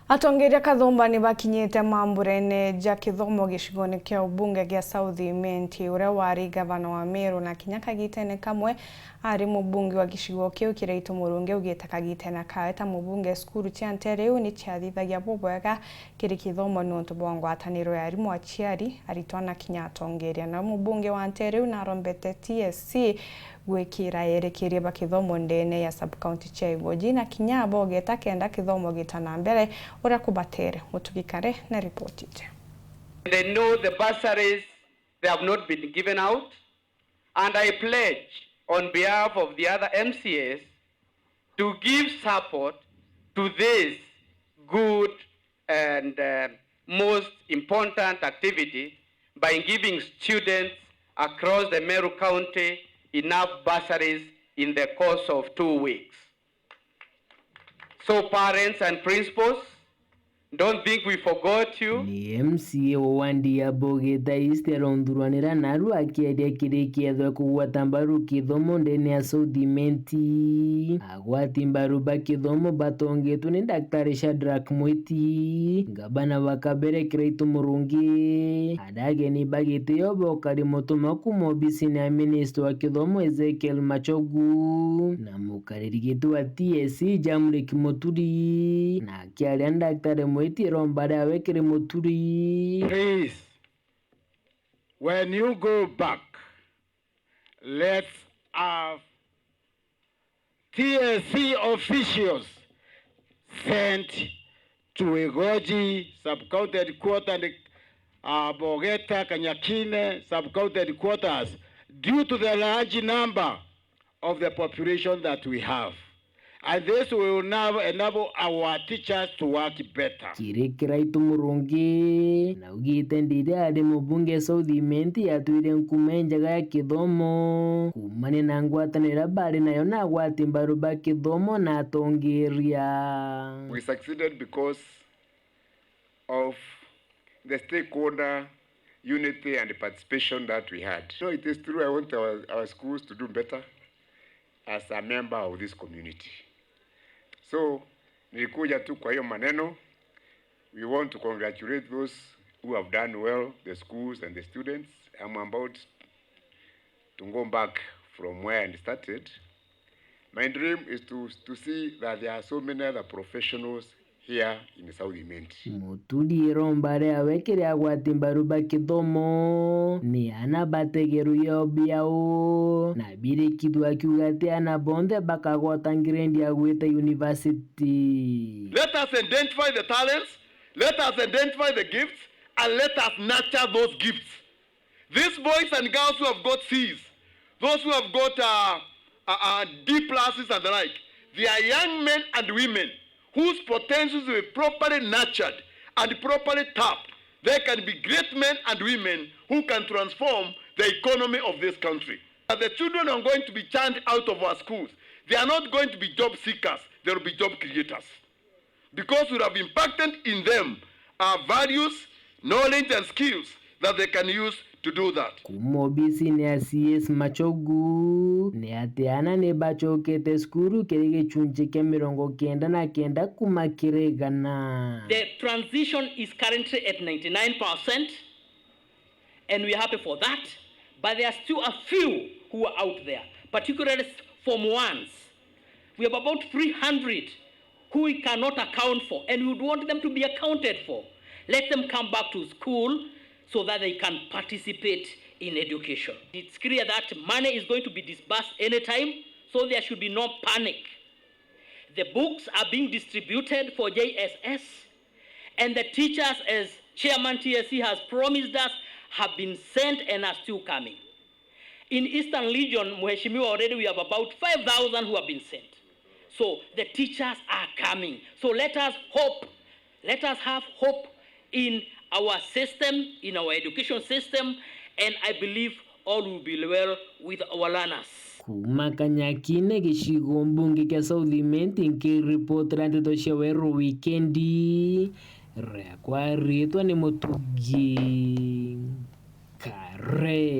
Atongeria kathombani bakinyite mambura-ini ja kithomo gicigoni kia ubunge gia South IMENTI uria wari gavana wa Meru na kinya kagitene kamwe ari mubunge wa gicigo kiu KIRAITU MURUNGA ugite kagitene kae ta mubunge skuru cia nteriu ni ciathithagia bubwega kiri kithomo nuntu bwa ngwataniro ya arimu aciari aritwa na kinya atongeria na mubunge wa nteriu na rombete TSC gwikira yerekeria ba kithomo ndene ya sub-county cia Igoji na kinya bogeta kenda kithomo gitana mbere uria kubatere mutugikare na report ite. They know the bursaries they have not been given out, and I pledge on behalf of the other MCAs to give support to this good and most important activity by giving students across the Meru County enough bursaries in the course of 2 weeks. So parents and principals, don't think we forgot you. Ni MCA wandi ya bogeta isterondurwanira naru akiadia kirekiethwe kugwata mbaru kithomo ndene ya South IMENTI. Agwati mbaru ba kithomo batongetwo ni Daktari Shadrack Mwiti ngabana bakabere KIRAITU MURUNGA adageni bagitio bokari mutuma kumobisini ya minister wa kithomo Ezekiel Machogu na mukariri gitu wa TSC Jamuri Kimoturi na akiaria Daktari Mwiti rombare awekere muturi. Please, when you go back, let's have TSC officials sent to Igoji sub-county headquarters and Bogeta Kanyakine sub-county headquarters due to the large number of the population that we have. And this will now enable our teachers to work better. KIRAITU MURUNGA na ugite ndire ari mubunge South IMENTI yatwire nkumenjaga ya kithomo kumane na ngwatanira bari nayo na agwati mbaru ba kithomo na atongeria. We succeeded because of the stakeholder unity and participation that we had. So it is true I want our schools to do better as a member of this community. So, nilikuja tu kwa hiyo maneno. We want to congratulate those who have done well, the schools and the students. I'm about to go back from where I started. My dream is to see that there are so many other professionals here in South IMENTI. Mutuli rombare awekere agwati mbaru ba kithomo ni anabategeru yobiao na bire kidwa kiugate anabonde bakagota ngirendi agweta university. Let us identify the talents, let us identify the gifts, and let us nurture those gifts. These boys and girls who have got C's, those who have got D pluses and the like, they are young men and women whose potentials will be properly nurtured and properly tapped. They can be great men and women who can transform the economy of this country. And the children are going to be churned out of our schools. They are not going to be job seekers, they will be job creators. Because we have impacted in them our values, knowledge and skills that they can use to do that. Kumobisi ne CS Machogu ne ateana ne bachokete skuru kerege chunchike mirongo kenda na kenda kumakiregana. The transition is currently at 99% and we are happy for that, but there are still a few who are out there, particularly Form 1s. We have about 300 who we cannot account for and we would want them to be accounted for. Let them come back to school so that they can participate in education. It's clear that money is going to be disbursed anytime, so there should be no panic. The books are being distributed for JSS, and the teachers, as Chairman TSC has promised us, have been sent and are still coming. In Eastern Region, Mheshimiwa, already we have about 5,000 who have been sent. So the teachers are coming. So let us hope, let us have hope in our system, in our education system, and I believe all will be well with our learners. Kumakanyakine gishigo mbunge kia South IMENTI nkiripoti rantito shawero weekendi rekwa ritwa ni Mutugi Kare.